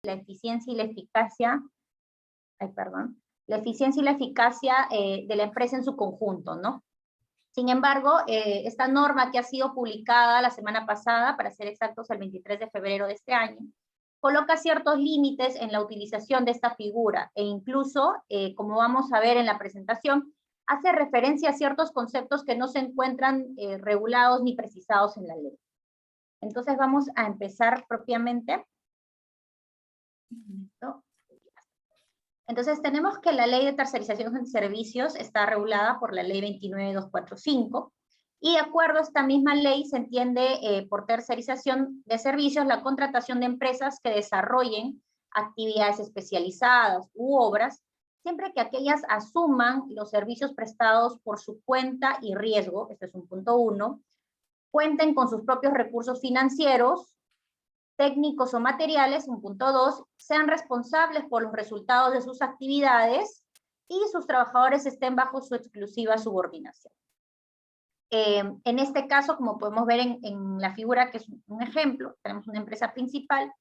la eficiencia y la eficacia, la eficiencia y la eficacia de la empresa en su conjunto, ¿no? Sin embargo, esta norma que ha sido publicada la semana pasada, para ser exactos el 23 de febrero de este año, coloca ciertos límites en la utilización de esta figura e incluso, como vamos a ver en la presentación, hace referencia a ciertos conceptos que no se encuentran regulados ni precisados en la ley. Entonces vamos a empezar propiamente. Entonces tenemos que la ley de tercerización de servicios está regulada por la ley 29245, y de acuerdo a esta misma ley se entiende por tercerización de servicios la contratación de empresas que desarrollen actividades especializadas u obras, siempre que aquellas asuman los servicios prestados por su cuenta y riesgo, este es un punto 1, cuenten con sus propios recursos financieros, técnicos o materiales, un punto 2, sean responsables por los resultados de sus actividades y sus trabajadores estén bajo su exclusiva subordinación. En este caso, como podemos ver en la figura, que es un ejemplo, tenemos una empresa principal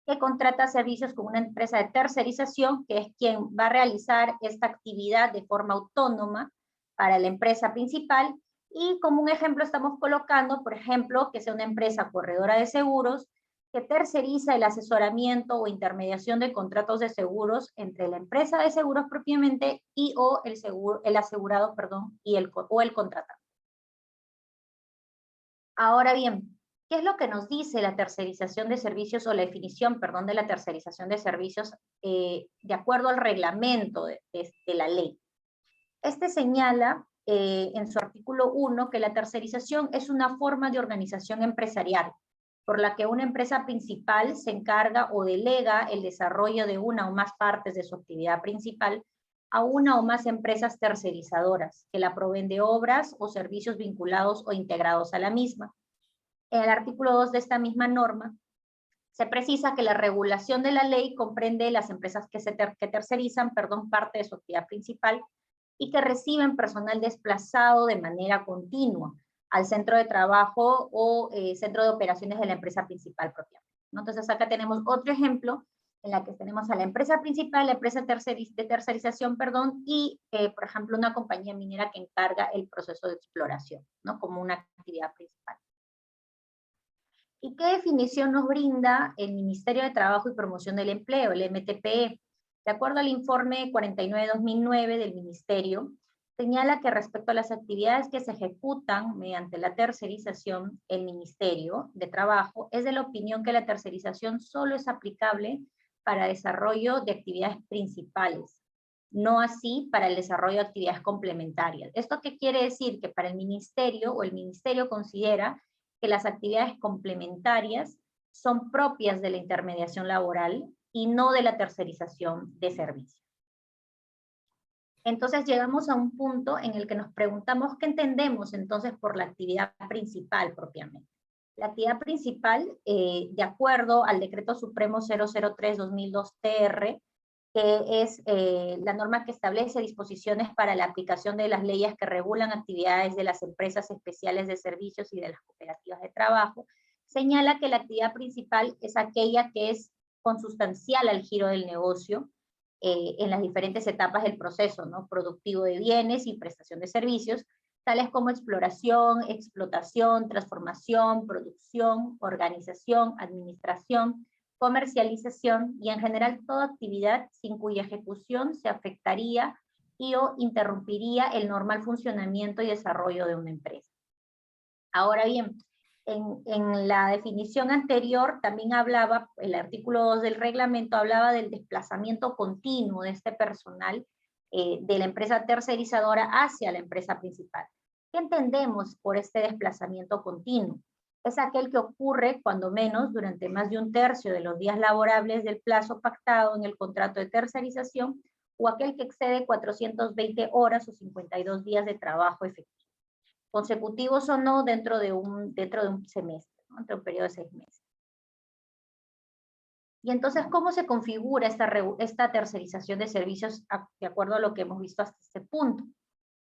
que contrata servicios con una empresa de tercerización, que es quien va a realizar esta actividad de forma autónoma para la empresa principal, y como un ejemplo estamos colocando, por ejemplo, que sea una empresa corredora de seguros, que terceriza el asesoramiento o intermediación de contratos de seguros entre la empresa de seguros propiamente y o el asegurado, perdón, o el contratante. Ahora bien, ¿qué es lo que nos dice la tercerización de servicios, o la definición, perdón, de la tercerización de servicios de acuerdo al reglamento de la ley? Este señala en su artículo 1 que la tercerización es una forma de organización empresarial por la que una empresa principal se encarga o delega el desarrollo de una o más partes de su actividad principal a una o más empresas tercerizadoras que la proveen de obras o servicios vinculados o integrados a la misma. En el artículo 2 de esta misma norma se precisa que la regulación de la ley comprende las empresas que tercerizan, parte de su actividad principal y que reciben personal desplazado de manera continua al centro de trabajo o centro de operaciones de la empresa principal propiamente, ¿no? Entonces acá tenemos otro ejemplo en la que tenemos a la empresa principal, la empresa de tercerización, y por ejemplo una compañía minera que encarga el proceso de exploración, ¿no? Como una actividad principal. ¿Y qué definición nos brinda el Ministerio de Trabajo y Promoción del Empleo, el MTPE? De acuerdo al informe 49-2009 del Ministerio, señala que respecto a las actividades que se ejecutan mediante la tercerización, el Ministerio de Trabajo es de la opinión que la tercerización solo es aplicable para desarrollo de actividades principales, no así para el desarrollo de actividades complementarias. ¿Esto qué quiere decir? Que para el Ministerio, o el Ministerio considera que las actividades complementarias son propias de la intermediación laboral y no de la tercerización de servicios. Entonces llegamos a un punto en el que nos preguntamos qué entendemos entonces por la actividad principal propiamente. La actividad principal, de acuerdo al Decreto Supremo 003-2002-TR, que es la norma que establece disposiciones para la aplicación de las leyes que regulan actividades de las empresas especiales de servicios y de las cooperativas de trabajo, señala que la actividad principal es aquella que es consustancial al giro del negocio en las diferentes etapas del proceso, ¿no? Productivo de bienes y prestación de servicios, tales como exploración, explotación, transformación, producción, organización, administración, comercialización y en general toda actividad sin cuya ejecución se afectaría y o interrumpiría el normal funcionamiento y desarrollo de una empresa. Ahora bien, en la definición anterior también hablaba, el artículo 2 del reglamento hablaba del desplazamiento continuo de este personal de la empresa tercerizadora hacia la empresa principal. ¿Qué entendemos por este desplazamiento continuo? Es aquel que ocurre cuando menos durante más de un tercio de los días laborables del plazo pactado en el contrato de tercerización, o aquel que excede 420 horas o 52 días de trabajo efectivo, consecutivos o no dentro de un semestre, ¿no? Dentro de un periodo de 6 meses. Y entonces, ¿cómo se configura esta tercerización de servicios de acuerdo a lo que hemos visto hasta este punto?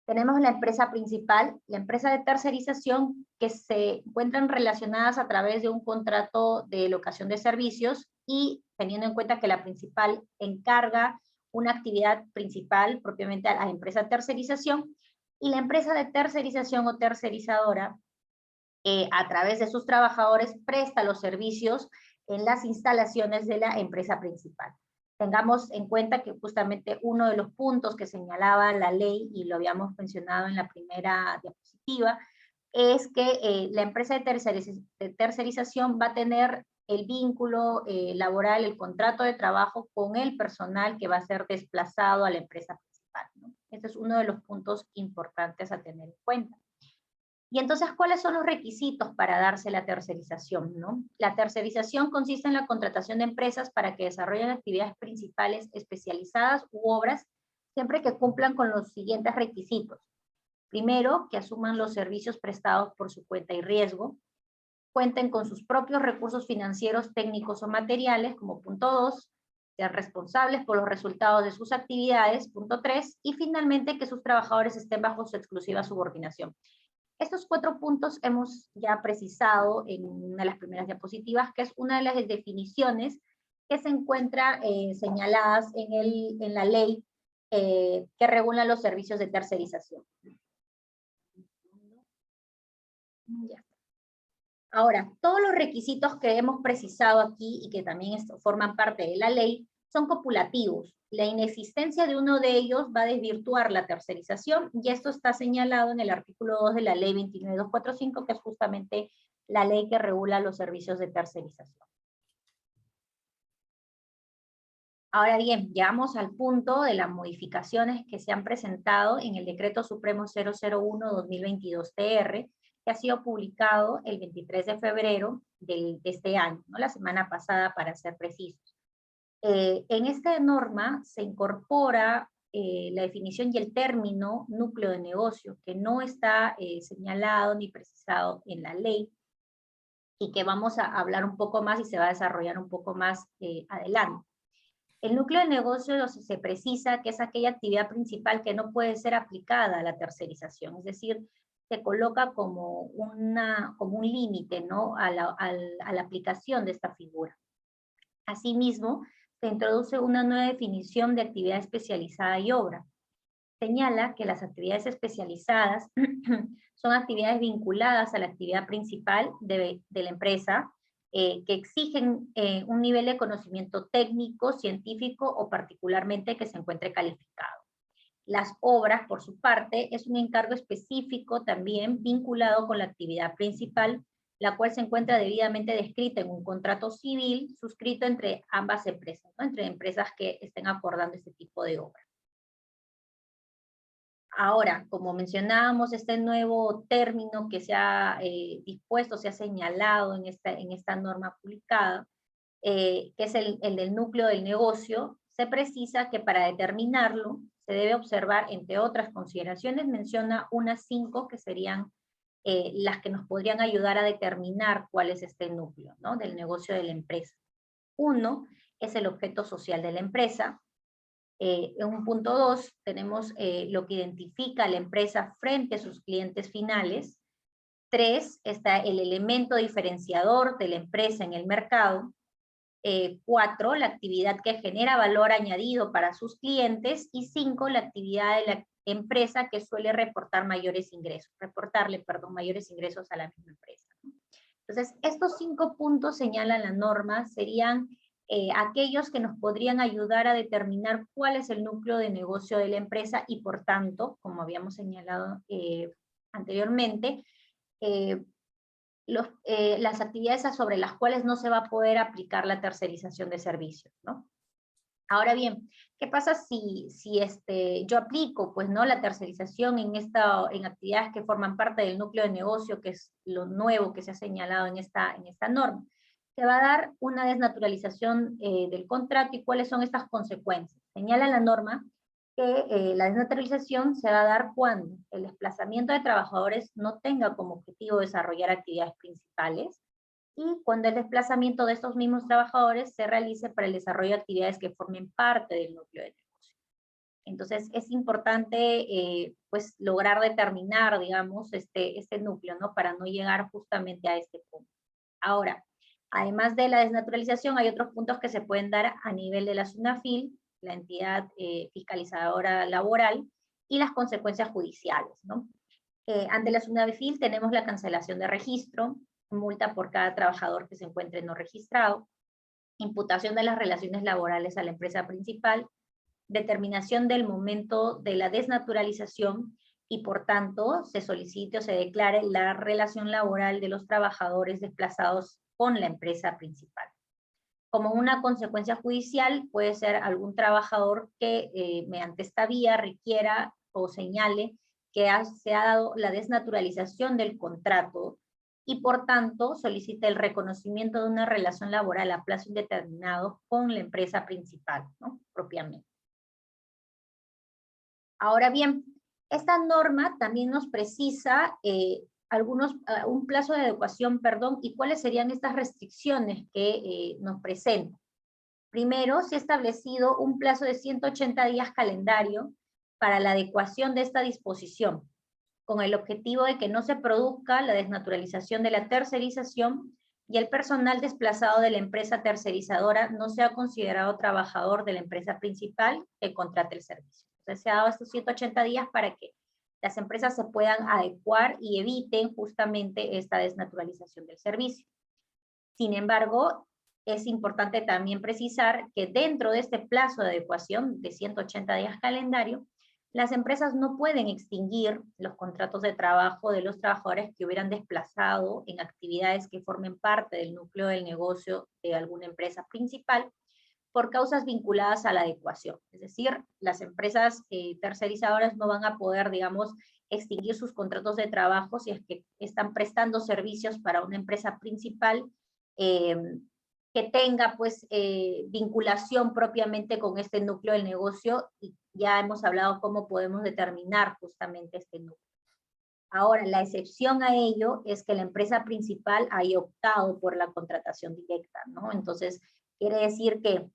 Tenemos la empresa principal, la empresa de tercerización, que se encuentran relacionadas a través de un contrato de locación de servicios y teniendo en cuenta que la principal encarga una actividad principal propiamente a la empresa de tercerización, y la empresa de tercerización o tercerizadora, a través de sus trabajadores, presta los servicios en las instalaciones de la empresa principal. Tengamos en cuenta que justamente uno de los puntos que señalaba la ley, y lo habíamos mencionado en la primera diapositiva, es que la empresa de tercerización va a tener el vínculo laboral, el contrato de trabajo con el personal que va a ser desplazado a la empresa principal, ¿no? Este es uno de los puntos importantes a tener en cuenta. Y entonces, ¿cuáles son los requisitos para darse la tercerización, ¿no? La tercerización consiste en la contratación de empresas para que desarrollen actividades principales especializadas u obras, siempre que cumplan con los siguientes requisitos. Primero, que asuman los servicios prestados por su cuenta y riesgo, cuenten con sus propios recursos financieros, técnicos o materiales, como punto 2, sean responsables por los resultados de sus actividades, punto 3, y finalmente que sus trabajadores estén bajo su exclusiva subordinación. Estos 4 puntos hemos ya precisado en una de las primeras diapositivas, que es una de las definiciones que se encuentra señaladas en la ley que regula los servicios de tercerización. Ya. Ahora, todos los requisitos que hemos precisado aquí y que también forman parte de la ley son copulativos. La inexistencia de uno de ellos va a desvirtuar la tercerización, y esto está señalado en el artículo 2 de la ley 29245, que es justamente la ley que regula los servicios de tercerización. Ahora bien, llegamos al punto de las modificaciones que se han presentado en el Decreto Supremo 001-2022-TR, que ha sido publicado el 23 de febrero de este año, ¿no? La semana pasada, para ser precisos. En esta norma se incorpora la definición y el término núcleo de negocio, que no está señalado ni precisado en la ley, y que vamos a hablar un poco más y se va a desarrollar un poco más adelante. El núcleo de negocio se precisa que es aquella actividad principal que no puede ser aplicada a la tercerización, es decir, se coloca como un límite, ¿no?, a la aplicación de esta figura. Asimismo, se introduce una nueva definición de actividad especializada y obra. Señala que las actividades especializadas son actividades vinculadas a la actividad principal de la empresa, que exigen un nivel de conocimiento técnico, científico o particularmente que se encuentre calificado. Las obras, por su parte, es un encargo específico también vinculado con la actividad principal, la cual se encuentra debidamente descrita en un contrato civil suscrito entre ambas empresas, ¿no?, entre empresas que estén acordando este tipo de obra. Ahora, como mencionábamos, este nuevo término que se ha dispuesto, se ha señalado en esta norma publicada, que es el del núcleo del negocio, se precisa que para determinarlo se debe observar, entre otras consideraciones, menciona unas 5 que serían las que nos podrían ayudar a determinar cuál es este núcleo, ¿no?, del negocio de la empresa. Uno es el objeto social de la empresa. En un punto 2 tenemos lo que identifica a la empresa frente a sus clientes finales. 3 está el elemento diferenciador de la empresa en el mercado. 4, la actividad que genera valor añadido para sus clientes. Y 5, la actividad de la empresa que suele reportarle, mayores ingresos a la misma empresa, ¿no? Entonces, estos 5 puntos señalan la norma, serían aquellos que nos podrían ayudar a determinar cuál es el núcleo de negocio de la empresa y, por tanto, como habíamos señalado anteriormente, las actividades sobre las cuales no se va a poder aplicar la tercerización de servicios, ¿no? Ahora bien, ¿qué pasa si yo aplico, pues, ¿no?, la tercerización en actividades que forman parte del núcleo de negocio, que es lo nuevo que se ha señalado en esta norma? Se va a dar una desnaturalización del contrato. ¿Y cuáles son estas consecuencias? Señala la norma que la desnaturalización se va a dar cuando el desplazamiento de trabajadores no tenga como objetivo desarrollar actividades principales, y cuando el desplazamiento de estos mismos trabajadores se realice para el desarrollo de actividades que formen parte del núcleo de negocio. Entonces, es importante pues lograr determinar, digamos, este núcleo, ¿no?, para no llegar justamente a este punto. Ahora, Además de la desnaturalización, hay otros puntos que se pueden dar a nivel de la SUNAFIL, la entidad fiscalizadora laboral, y las consecuencias judiciales, ¿no? Ante la SUNAFIL tenemos la cancelación de registro, multa por cada trabajador que se encuentre no registrado, imputación de las relaciones laborales a la empresa principal, determinación del momento de la desnaturalización y por tanto se solicite o se declare la relación laboral de los trabajadores desplazados con la empresa principal. Como una consecuencia judicial puede ser algún trabajador que mediante esta vía requiera o señale que se ha dado la desnaturalización del contrato y por tanto solicita el reconocimiento de una relación laboral a plazo indeterminado con la empresa principal, ¿no? Propiamente. Ahora bien, esta norma también nos precisa un plazo de adecuación, perdón, y cuáles serían estas restricciones que nos presenta. Primero, se ha establecido un plazo de 180 días calendario para la adecuación de esta disposición, con el objetivo de que no se produzca la desnaturalización de la tercerización y el personal desplazado de la empresa tercerizadora no sea considerado trabajador de la empresa principal que contrate el servicio. Entonces se ha dado estos 180 días para que las empresas se puedan adecuar y eviten justamente esta desnaturalización del servicio. Sin embargo, es importante también precisar que dentro de este plazo de adecuación de 180 días calendario, las empresas no pueden extinguir los contratos de trabajo de los trabajadores que hubieran desplazado en actividades que formen parte del núcleo del negocio de alguna empresa principal por causas vinculadas a la adecuación. Es decir, las empresas tercerizadoras no van a poder, digamos, extinguir sus contratos de trabajo si es que están prestando servicios para una empresa principal que tenga pues vinculación propiamente con este núcleo del negocio, y ya hemos hablado cómo podemos determinar justamente este núcleo. Ahora, la excepción a ello es que la empresa principal haya optado por la contratación directa, ¿no? Entonces, quiere decir que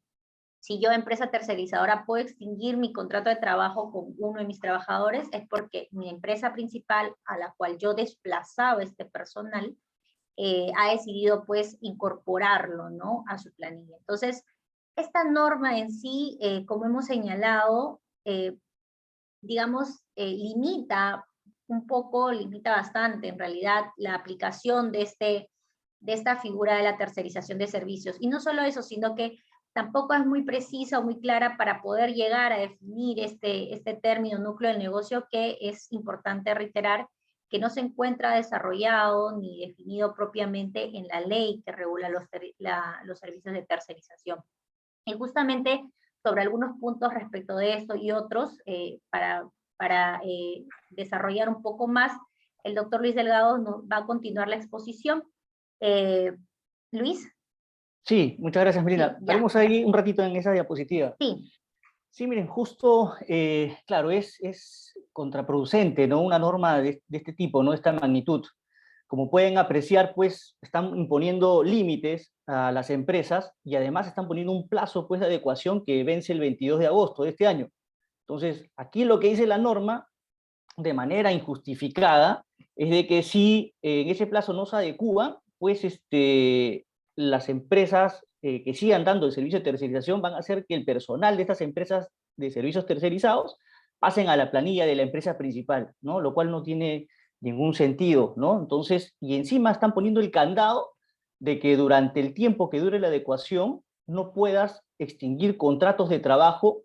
si yo, empresa tercerizadora, puedo extinguir mi contrato de trabajo con uno de mis trabajadores, es porque mi empresa principal, a la cual yo desplazaba este personal, ha decidido pues incorporarlo, ¿no?, a su planilla. Entonces, esta norma en sí, como hemos señalado, digamos, limita un poco, limita bastante en realidad la aplicación de esta figura de la tercerización de servicios. Y no solo eso, sino que tampoco es muy precisa o muy clara para poder llegar a definir este término núcleo del negocio, que es importante reiterar que no se encuentra desarrollado ni definido propiamente en la ley que regula los servicios de tercerización. Y justamente sobre algunos puntos respecto de esto y otros, para desarrollar un poco más, el doctor Luis Delgado nos va a continuar la exposición. Luis. Sí, muchas gracias, Melina. Sí, Paremos ahí un ratito en esa diapositiva. Sí. Sí, miren, justo, claro, es contraproducente, ¿no?, una norma de este tipo, ¿no?, de esta magnitud. Como pueden apreciar, pues, están imponiendo límites a las empresas y además están poniendo un plazo, pues, de adecuación que vence el 22 de agosto de este año. Entonces, aquí lo que dice la norma, de manera injustificada, es de que si en ese plazo no se adecúa, pues, las empresas que sigan dando el servicio de tercerización van a hacer que el personal de estas empresas de servicios tercerizados pasen a la planilla de la empresa principal, ¿no?, lo cual no tiene ningún sentido, ¿no? Entonces, y encima están poniendo el candado de que durante el tiempo que dure la adecuación no puedas extinguir contratos de trabajo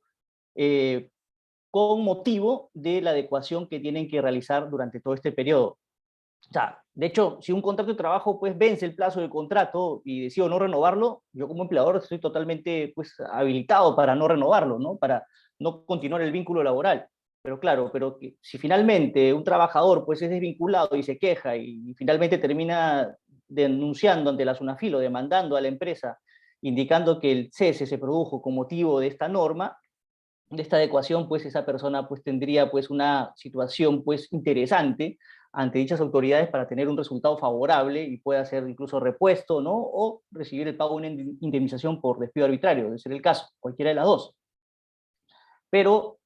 con motivo de la adecuación que tienen que realizar durante todo este periodo. O sea, de hecho, si un contrato de trabajo pues vence el plazo del contrato y decido no renovarlo, yo como empleador estoy totalmente pues habilitado para no renovarlo, ¿no?, para no continuar el vínculo laboral. Pero claro, pero si finalmente un trabajador pues es desvinculado y se queja y finalmente termina denunciando ante la SUNAFIL o demandando a la empresa, indicando que el cese se produjo con motivo de esta norma, de esta adecuación, pues esa persona pues tendría pues una situación pues interesante ante dichas autoridades para tener un resultado favorable y pueda ser incluso repuesto, ¿no?, o recibir el pago de una indemnización por despido arbitrario, debe ser el caso, cualquiera de las dos. Pero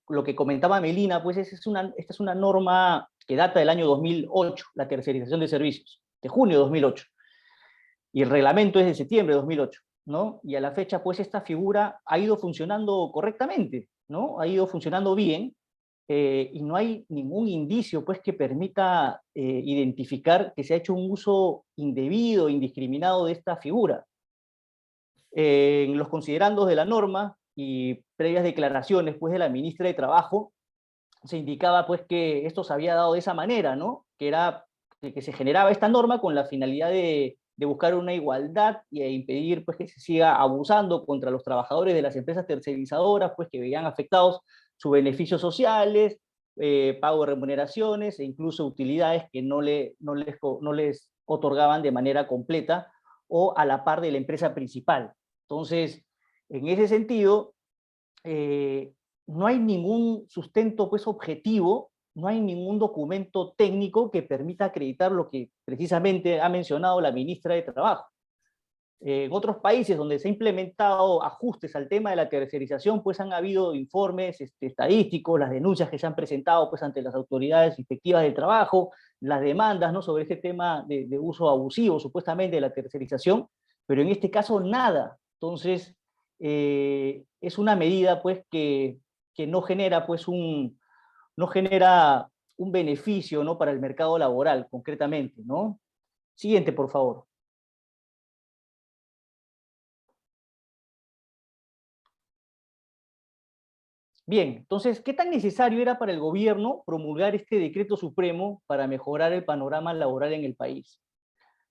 lo que comentaba Melina, pues esta es una norma que data del año 2008, la tercerización de servicios, de junio de 2008. y el reglamento es de septiembre de 2008, ¿no? Y a la fecha, pues esta figura ha ido funcionando correctamente, ¿no? Ha ido funcionando bien, y no hay ningún indicio, pues, que permita identificar que se ha hecho un uso indebido, indiscriminado de esta figura. En los considerandos de la norma y previas declaraciones, pues, de la ministra de Trabajo, se indicaba, pues, que esto se había dado de esa manera, ¿no? Que era que se generaba esta norma con la finalidad de buscar una igualdad e impedir, pues, que se siga abusando contra los trabajadores de las empresas tercerizadoras, pues, que veían afectados sus beneficios sociales, pago de remuneraciones e incluso utilidades que no les otorgaban de manera completa o a la par de la empresa principal. Entonces, en ese sentido, no hay ningún sustento, pues, objetivo, no hay ningún documento técnico que permita acreditar lo que precisamente ha mencionado la ministra de Trabajo. En otros países donde se ha implementado ajustes al tema de la tercerización, pues han habido informes estadísticos, las denuncias que se han presentado, pues, ante las autoridades inspectivas del trabajo, las demandas, ¿no?, sobre este tema de uso abusivo supuestamente de la tercerización, pero en este caso nada. Entonces, es una medida, pues, que no genera, pues, no genera un beneficio, ¿no?, para el mercado laboral, concretamente, ¿no? Siguiente, por favor. Bien, entonces, ¿qué tan necesario era para el gobierno promulgar este decreto supremo para mejorar el panorama laboral en el país?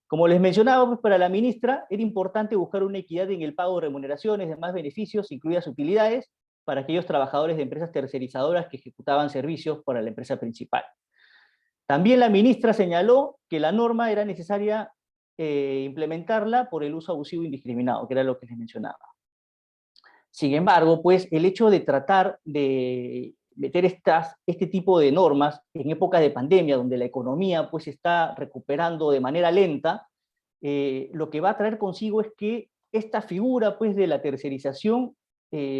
Como les mencionaba, pues, para la ministra era importante buscar una equidad en el pago de remuneraciones, demás beneficios, incluidas utilidades, para aquellos trabajadores de empresas tercerizadoras que ejecutaban servicios para la empresa principal. También la ministra señaló que la norma era necesaria implementarla por el uso abusivo indiscriminado, que era lo que les mencionaba. Sin embargo, pues el hecho de tratar de meter este tipo de normas en épocas de pandemia, donde la economía, pues, está recuperando de manera lenta, lo que va a traer consigo es que esta figura, pues, de la tercerización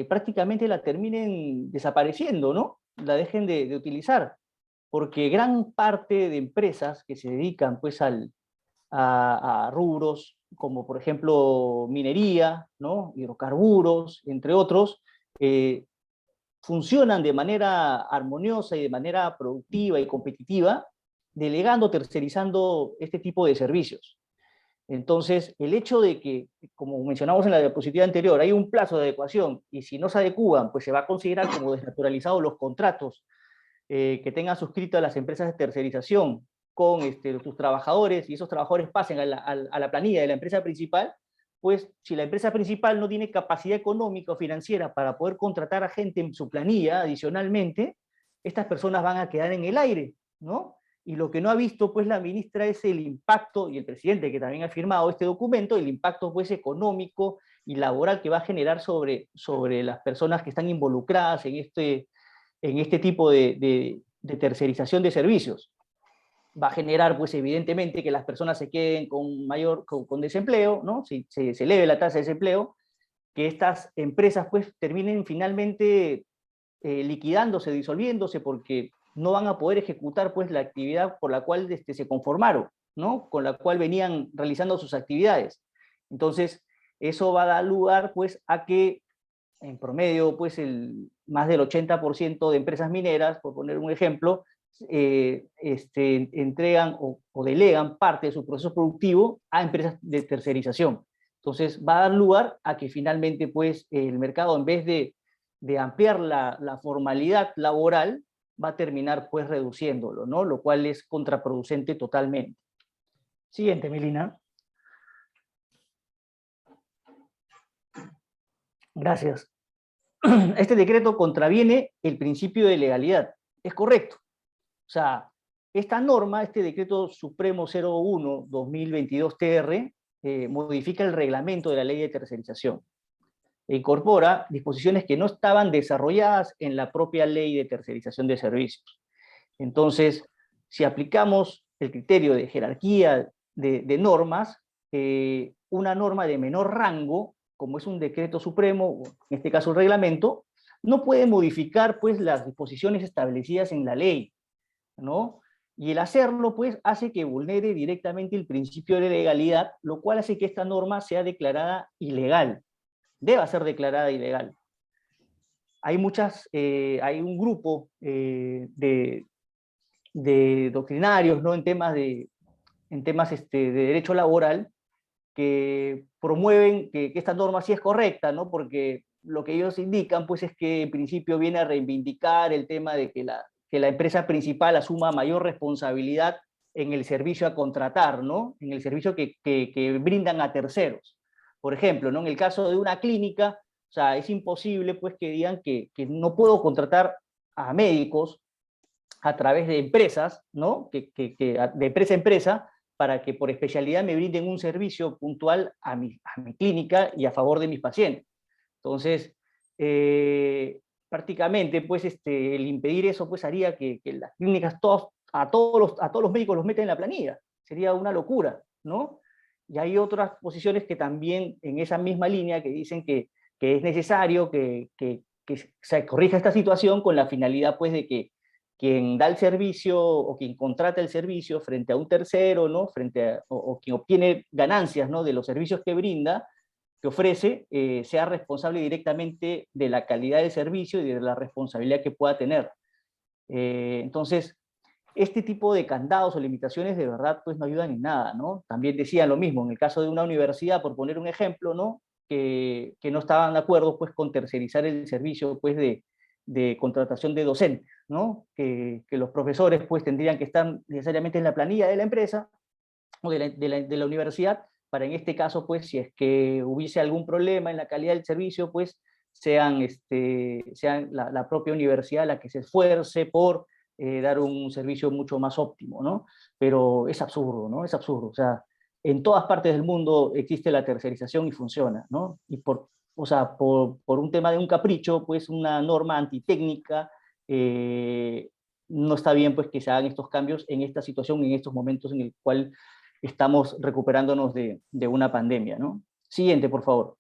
prácticamente la terminen desapareciendo, ¿no? La dejen de utilizar, porque gran parte de empresas que se dedican, pues, a rubros como, por ejemplo, minería, ¿no?, hidrocarburos, entre otros, funcionan de manera armoniosa y de manera productiva y competitiva, delegando, tercerizando este tipo de servicios. Entonces, el hecho de que, como mencionamos en la diapositiva anterior, hay un plazo de adecuación y si no se adecúan, pues se va a considerar como desnaturalizados los contratos que tengan suscrito a las empresas de tercerización con tus trabajadores, y esos trabajadores pasen a la planilla de la empresa principal, pues si la empresa principal no tiene capacidad económica o financiera para poder contratar a gente en su planilla adicionalmente, estas personas van a quedar en el aire, ¿no? Y lo que no ha visto, pues, la ministra es el impacto, y el presidente que también ha firmado este documento, el impacto, pues, económico y laboral que va a generar sobre las personas que están involucradas en este tipo de tercerización de servicios. Va a generar, pues, evidentemente, que las personas se queden con desempleo, ¿no? Si se eleve la tasa de desempleo, que estas empresas, pues, terminen finalmente liquidándose, disolviéndose, porque no van a poder ejecutar, pues, la actividad por la cual se conformaron, ¿no?, con la cual venían realizando sus actividades. Entonces, eso va a dar lugar, pues, a que en promedio, pues, más del 80% de empresas mineras, por poner un ejemplo, entregan o delegan parte de su proceso productivo a empresas de tercerización. Entonces, va a dar lugar a que finalmente, pues, el mercado, en vez de ampliar la formalidad laboral, va a terminar, pues, reduciéndolo, ¿no? Lo cual es contraproducente totalmente. Siguiente, Melina. Gracias. Este decreto contraviene el principio de legalidad. Es correcto. O sea, esta norma, este decreto supremo 01/2022 TR, modifica el reglamento de la ley de tercerización. E incorpora disposiciones que no estaban desarrolladas en la propia ley de tercerización de servicios. Entonces, si aplicamos el criterio de jerarquía de normas, una norma de menor rango, como es un decreto supremo, en este caso el reglamento, no puede modificar, pues, las disposiciones establecidas en la ley, ¿no? Y el hacerlo, pues, hace que vulnere directamente el principio de legalidad, lo cual hace que esta norma sea declarada ilegal, deba ser declarada ilegal. Hay un grupo de doctrinarios, ¿no? En temas de derecho laboral, que promueven que esta norma sí es correcta, ¿no? Porque lo que ellos indican, pues, es que en principio viene a reivindicar el tema de que la empresa principal asuma mayor responsabilidad en el servicio a contratar, ¿no? En el servicio que brindan a terceros. Por ejemplo, ¿no? En el caso de una clínica, o sea, es imposible, pues, que digan que no puedo contratar a médicos a través de empresas, ¿no? De empresa a empresa, para que por especialidad me brinden un servicio puntual a mi clínica y a favor de mis pacientes. Entonces, prácticamente, pues, el impedir eso, pues, haría que las clínicas a todos los médicos los meten en la planilla. Sería una locura, ¿no? Y hay otras posiciones que también en esa misma línea que dicen que es necesario que se corrija esta situación con la finalidad, pues, de que quien da el servicio o quien contrata el servicio frente a un tercero, ¿no? O quien obtiene ganancias, ¿no? De los servicios que brinda, que ofrece, sea responsable directamente de la calidad del servicio y de la responsabilidad que pueda tener. Entonces, este tipo de candados o limitaciones de verdad pues no ayudan en nada, ¿no? También decían lo mismo, en el caso de una universidad, por poner un ejemplo, ¿no? Que no estaban de acuerdo pues con tercerizar el servicio pues de contratación de docentes, ¿no? Que los profesores pues tendrían que estar necesariamente en la planilla de la empresa o de la universidad, para en este caso, pues, si es que hubiese algún problema en la calidad del servicio, pues, sean la propia universidad la que se esfuerce por dar un servicio mucho más óptimo, ¿no? Pero es absurdo, ¿no? Es absurdo. O sea, en todas partes del mundo existe la tercerización y funciona, ¿no? Y o sea, por un tema de un capricho, pues una norma antitécnica, no está bien pues que se hagan estos cambios en esta situación, en estos momentos en el cual estamos recuperándonos de una pandemia, ¿no? Siguiente, por favor.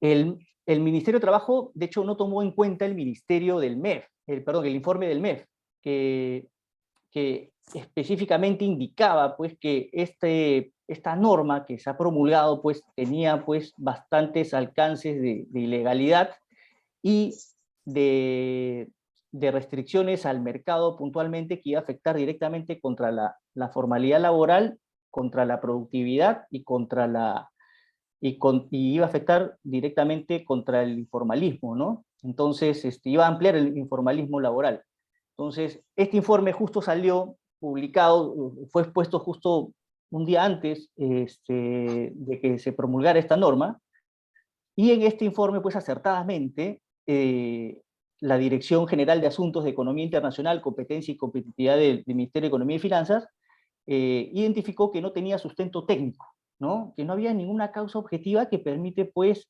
El Ministerio de Trabajo, de hecho, no tomó en cuenta el Ministerio del MEF, el informe del MEF, que específicamente indicaba pues, que esta norma que se ha promulgado pues, tenía pues, bastantes alcances de ilegalidad y de, de restricciones al mercado puntualmente que iba a afectar directamente contra la formalidad laboral, contra la productividad y y iba a afectar directamente contra el informalismo, ¿no? Entonces, iba a ampliar el informalismo laboral. Entonces, este informe justo salió publicado, fue expuesto justo un día antes de que se promulgara esta norma, y en este informe, pues acertadamente, la Dirección General de Asuntos de Economía Internacional, Competencia y Competitividad del Ministerio de Economía y Finanzas, identificó que no tenía sustento técnico, ¿no? Que no había ninguna causa objetiva que permite, pues,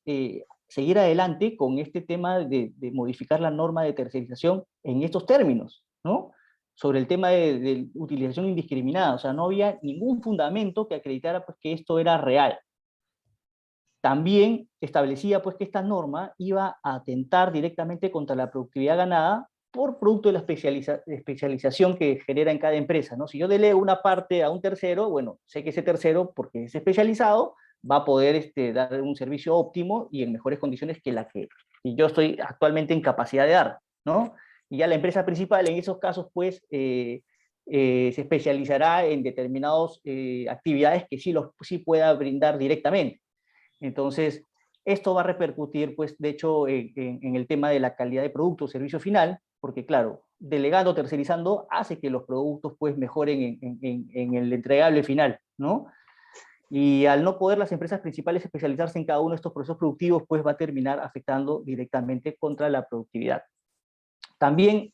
seguir adelante con este tema de modificar la norma de tercerización en estos términos, ¿no? Sobre el tema de utilización indiscriminada, o sea, no había ningún fundamento que acreditara, pues, que esto era real. También establecía pues que esta norma iba a atentar directamente contra la productividad ganada por producto de la especialización que genera en cada empresa, ¿no? Si yo delego una parte a un tercero, bueno, sé que ese tercero, porque es especializado, va a poder dar un servicio óptimo y en mejores condiciones que la que yo estoy actualmente en capacidad de dar, ¿no? Y ya la empresa principal en esos casos, pues, se especializará en determinadas actividades que sí pueda brindar directamente. Entonces, esto va a repercutir, pues, de hecho, en el tema de la calidad de producto o servicio final, porque, claro, delegando, tercerizando, hace que los productos, pues, mejoren en el entregable final, ¿no? Y al no poder las empresas principales especializarse en cada uno de estos procesos productivos, pues, va a terminar afectando directamente contra la productividad. También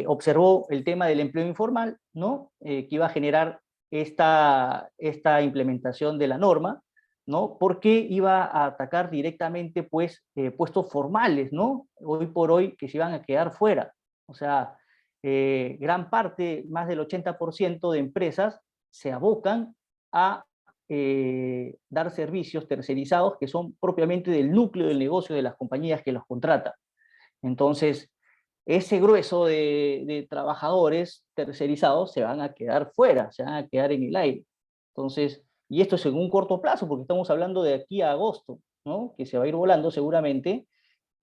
observó el tema del empleo informal, ¿no? Que iba a generar esta implementación de la norma, ¿no? Porque iba a atacar directamente, pues, puestos formales, ¿no? Hoy por hoy que se iban a quedar fuera. O sea, gran parte, más del 80% de empresas se abocan a dar servicios tercerizados que son propiamente del núcleo del negocio de las compañías que los contratan. Entonces, ese grueso de trabajadores tercerizados se van a quedar fuera, se van a quedar en el aire. Entonces, y esto es en un corto plazo, porque estamos hablando de aquí a agosto, ¿no? Que se va a ir volando seguramente,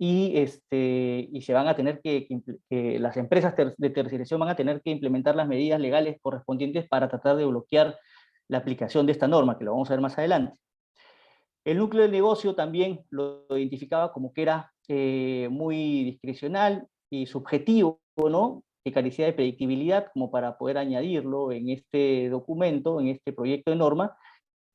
y se van a tener que las empresas de tercerización van a tener que implementar las medidas legales correspondientes para tratar de bloquear la aplicación de esta norma, que lo vamos a ver más adelante. El núcleo del negocio también lo identificaba como que era muy discrecional y subjetivo, ¿no? Que carecía de predictibilidad como para poder añadirlo en este documento, en este proyecto de norma,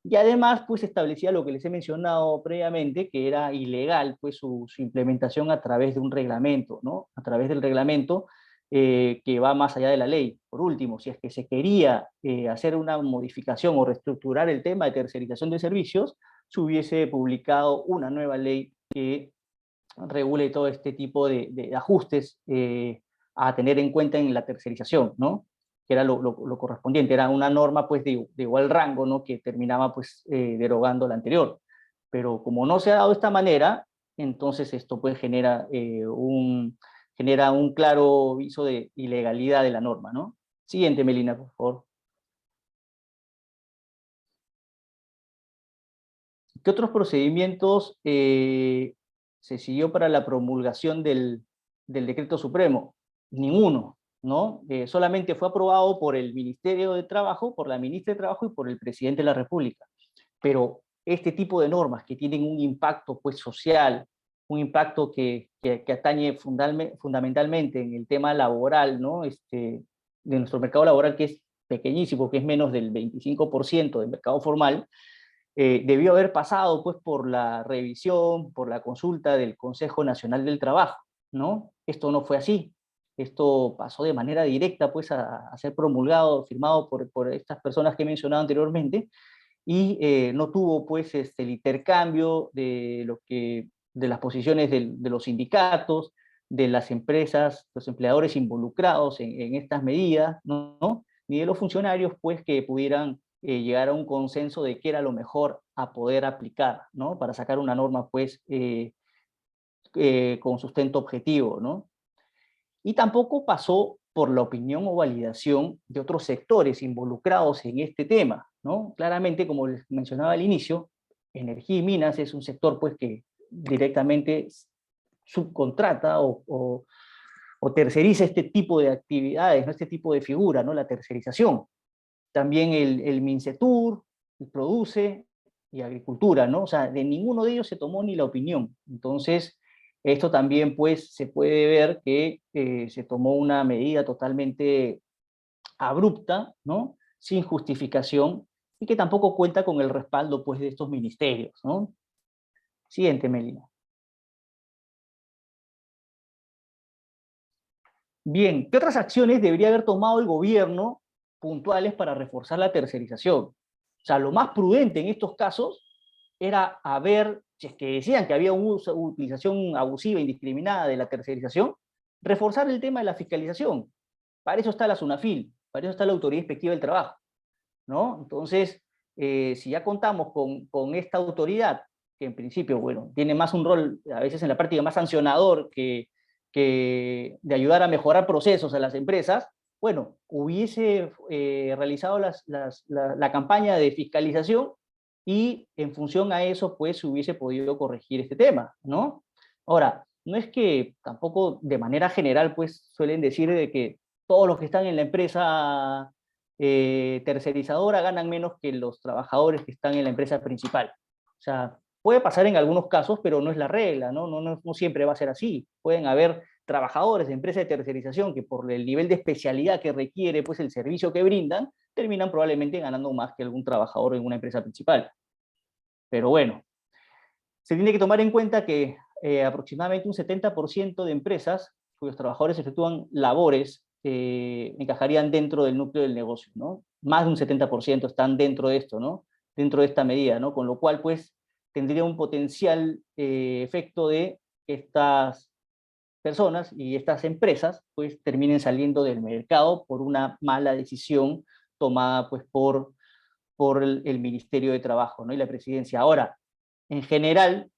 y además pues establecía lo que les he mencionado previamente, que era ilegal pues su implementación a través de un reglamento, ¿no? A través del reglamento que va más allá de la ley. Por último, si es que se quería hacer una modificación o reestructurar el tema de tercerización de servicios, se hubiese publicado una nueva ley que regule todo este tipo de ajustes a tener en cuenta en la tercerización, ¿no? Que era lo correspondiente, era una norma pues de igual rango, ¿no? Que terminaba pues derogando la anterior. Pero como no se ha dado de esta manera, entonces esto pues genera un claro viso de ilegalidad de la norma, ¿no? Siguiente, Melina, por favor. ¿Qué otros procedimientos se siguió para la promulgación del decreto supremo? Ninguno, ¿no? Solamente fue aprobado por el Ministerio de Trabajo, por la ministra de Trabajo y por el presidente de la República. Pero este tipo de normas que tienen un impacto pues, social, un impacto que atañe fundamentalmente en el tema laboral, ¿no? De nuestro mercado laboral, que es pequeñísimo, que es menos del 25% del mercado formal, debió haber pasado pues por la revisión, por la consulta del Consejo Nacional del Trabajo, ¿no? Esto no fue así. Esto pasó de manera directa pues a ser promulgado, firmado por estas personas que he mencionado anteriormente, y no tuvo pues el intercambio de las posiciones de los sindicatos, de las empresas, los empleadores involucrados en estas medidas, ¿no? Ni de los funcionarios pues que pudieran llegar a un consenso de qué era lo mejor a poder aplicar, ¿no? Para sacar una norma pues con sustento objetivo, ¿no? Y tampoco pasó por la opinión o validación de otros sectores involucrados en este tema, ¿no? Claramente, como les mencionaba al inicio, energía y minas es un sector pues que directamente subcontrata o terceriza este tipo de actividades, ¿no? Este tipo de figura, ¿no? La tercerización. También el Mincetur, el Produce y Agricultura, ¿no? O sea, de ninguno de ellos se tomó ni la opinión. Entonces, esto también, pues, se puede ver que se tomó una medida totalmente abrupta, ¿no? Sin justificación, y que tampoco cuenta con el respaldo, pues, de estos ministerios, ¿no? Siguiente, Melina. Bien, ¿qué otras acciones debería haber tomado el gobierno puntuales para reforzar la tercerización? O sea, lo más prudente en estos casos era haber, si es que decían que había una utilización abusiva, indiscriminada de la tercerización, reforzar el tema de la fiscalización. Para eso está la SUNAFIL, para eso está la Autoridad Inspectiva del Trabajo, ¿no? Entonces, si ya contamos con esta autoridad, que en principio, bueno, tiene más un rol, a veces en la práctica, más sancionador que de ayudar a mejorar procesos a las empresas, bueno, hubiese realizado la campaña de fiscalización y en función a eso, pues, se hubiese podido corregir este tema, ¿no? Ahora, no es que tampoco de manera general, pues, suelen decir de que todos los que están en la empresa tercerizadora ganan menos que los trabajadores que están en la empresa principal. O sea, puede pasar en algunos casos, pero no es la regla, ¿no? No siempre va a ser así. Pueden haber trabajadores de empresas de tercerización que por el nivel de especialidad que requiere pues, el servicio que brindan, terminan probablemente ganando más que algún trabajador en una empresa principal. Pero bueno, se tiene que tomar en cuenta que aproximadamente un 70% de empresas cuyos trabajadores efectúan labores encajarían dentro del núcleo del negocio, ¿no? Más de un 70% están dentro de esto, ¿no? Dentro de esta medida, ¿no? Con lo cual, pues, tendría un potencial efecto de que estas personas y estas empresas, pues, terminen saliendo del mercado por una mala decisión tomada, pues, por el Ministerio de Trabajo, ¿no? Y la presidencia. Ahora, en general,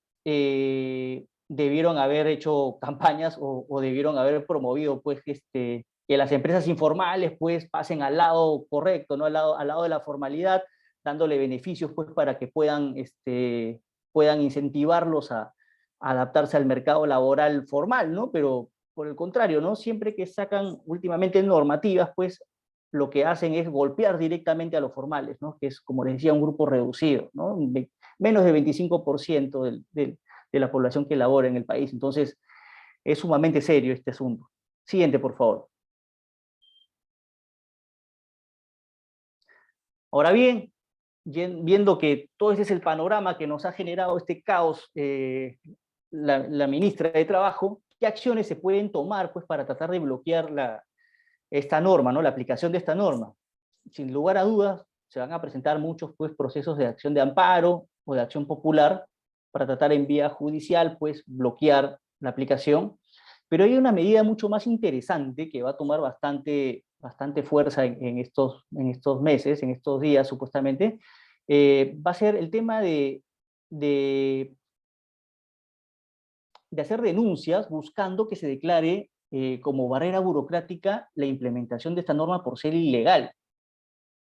debieron haber hecho campañas o debieron haber promovido pues que las empresas informales pues pasen al lado correcto, ¿no? Al lado de la formalidad, dándole beneficios pues para que puedan incentivarlos a adaptarse al mercado laboral formal, ¿no? Pero por el contrario, ¿no? Siempre que sacan últimamente normativas, pues lo que hacen es golpear directamente a los formales, ¿no? Que es, como les decía, un grupo reducido, ¿no? Menos del 25% de la población que labora en el país. Entonces, es sumamente serio este asunto. Siguiente, por favor. Ahora bien, viendo que todo ese es el panorama que nos ha generado este caos, la ministra de Trabajo, ¿qué acciones se pueden tomar pues, para tratar de bloquear esta norma, ¿no? La aplicación de esta norma? Sin lugar a dudas, se van a presentar muchos pues, procesos de acción de amparo o de acción popular para tratar en vía judicial pues, bloquear la aplicación. Pero hay una medida mucho más interesante que va a tomar bastante fuerza en estos meses, en estos días supuestamente. Va a ser el tema de hacer denuncias buscando que se declare como barrera burocrática la implementación de esta norma por ser ilegal.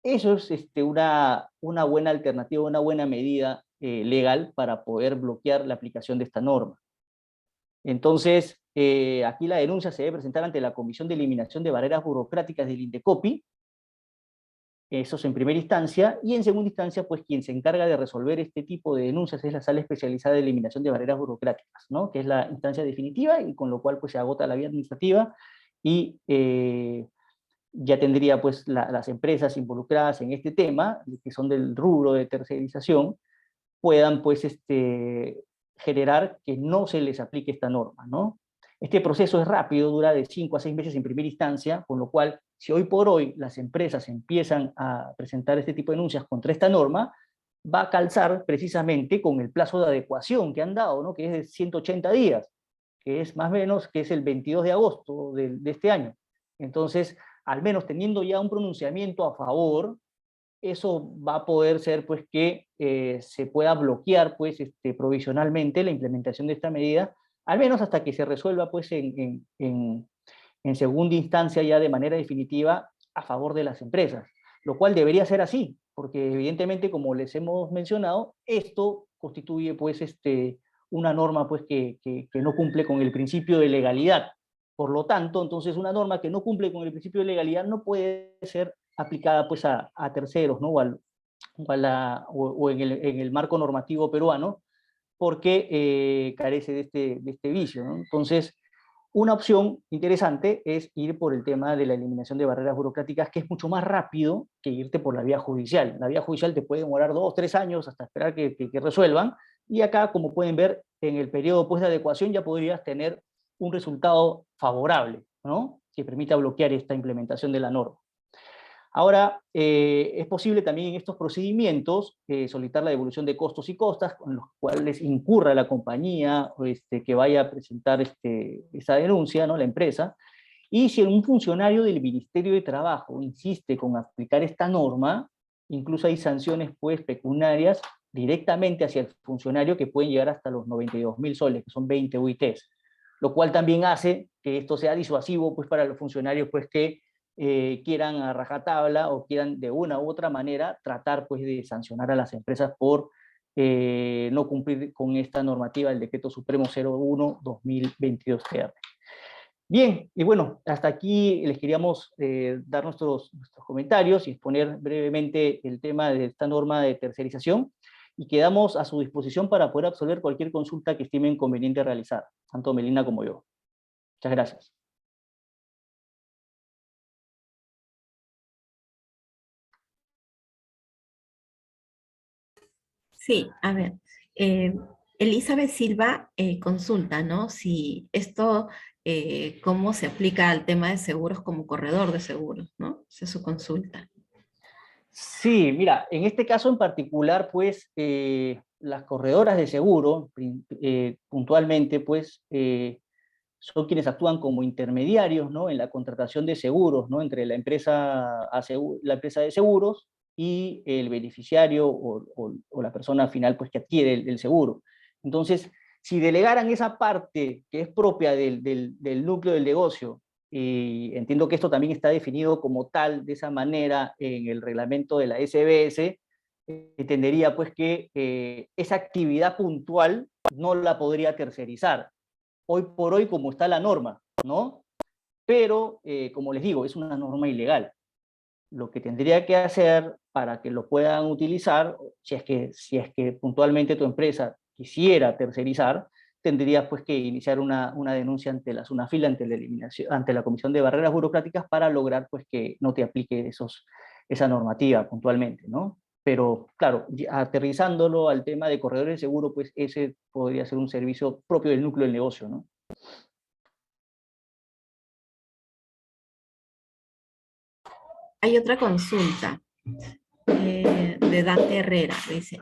Eso es una buena alternativa, una buena medida legal para poder bloquear la aplicación de esta norma. Entonces, aquí la denuncia se debe presentar ante la Comisión de Eliminación de Barreras Burocráticas del INDECOPI, eso es en primera instancia, y en segunda instancia, pues quien se encarga de resolver este tipo de denuncias es la Sala Especializada de Eliminación de Barreras Burocráticas, ¿no? Que es la instancia definitiva y con lo cual pues se agota la vía administrativa y ya tendría pues las empresas involucradas en este tema, que son del rubro de tercerización, puedan pues generar que no se les aplique esta norma, ¿no? Este proceso es rápido, dura de 5 a 6 meses en primera instancia, con lo cual, si hoy por hoy las empresas empiezan a presentar este tipo de denuncias contra esta norma, va a calzar precisamente con el plazo de adecuación que han dado, ¿no? Que es de 180 días, que es más o menos, que es el 22 de agosto de este año. Entonces, al menos teniendo ya un pronunciamiento a favor, eso va a poder ser pues que se pueda bloquear pues provisionalmente la implementación de esta medida, al menos hasta que se resuelva pues en segunda instancia ya de manera definitiva a favor de las empresas, lo cual debería ser así, porque evidentemente como les hemos mencionado, esto constituye pues una norma pues que no cumple con el principio de legalidad. Por lo tanto, entonces una norma que no cumple con el principio de legalidad no puede ser aplicada pues a terceros, ¿no? o en el marco normativo peruano, porque carece de este vicio, ¿no? Entonces, una opción interesante es ir por el tema de la eliminación de barreras burocráticas, que es mucho más rápido que irte por la vía judicial. La vía judicial te puede demorar 2, 3 años hasta esperar que resuelvan, y acá, como pueden ver, en el periodo pues, de adecuación ya podrías tener un resultado favorable, ¿no? Que permita bloquear esta implementación de la norma. Ahora, es posible también en estos procedimientos solicitar la devolución de costos y costas con los cuales incurra la compañía que vaya a presentar esa denuncia, ¿no? La empresa. Y si un funcionario del Ministerio de Trabajo insiste con aplicar esta norma, incluso hay sanciones pues, pecuniarias directamente hacia el funcionario que pueden llegar hasta los 92.000 soles, que son 20 UITs, lo cual también hace que esto sea disuasivo pues, para los funcionarios pues, que quieran a rajatabla o quieran de una u otra manera tratar pues, de sancionar a las empresas por no cumplir con esta normativa del Decreto Supremo 01-2022-TR. Bien, y bueno, hasta aquí les queríamos dar nuestros comentarios y exponer brevemente el tema de esta norma de tercerización y quedamos a su disposición para poder absolver cualquier consulta que estimen conveniente realizar, tanto Melina como yo. Muchas gracias. Sí, a ver, eh, Elizabeth Silva consulta, ¿no? Si esto, cómo se aplica al tema de seguros como corredor de seguros, ¿no? Esa es su consulta. Sí, mira, en este caso en particular, pues, las corredoras de seguro, puntualmente, pues, son quienes actúan como intermediarios, ¿no? En la contratación de seguros, ¿no? Entre la empresa de seguros y el beneficiario o la persona final, pues, que adquiere el seguro. Entonces, si delegaran esa parte que es propia del núcleo del negocio, y entiendo que esto también está definido como tal, de esa manera, en el reglamento de la SBS, entendería pues que esa actividad puntual no la podría tercerizar, hoy por hoy como está la norma, ¿no? Pero, como les digo, es una norma ilegal. Lo que tendría que hacer para que lo puedan utilizar, si es que puntualmente tu empresa quisiera tercerizar, tendrías pues que iniciar una denuncia ante la SUNAFIL, ante la Comisión de Barreras Burocráticas, para lograr pues que no te aplique esa normativa puntualmente, ¿no? Pero claro, aterrizándolo al tema de corredores de seguro, pues ese podría ser un servicio propio del núcleo del negocio, ¿no? Hay otra consulta de Dante Herrera, dice,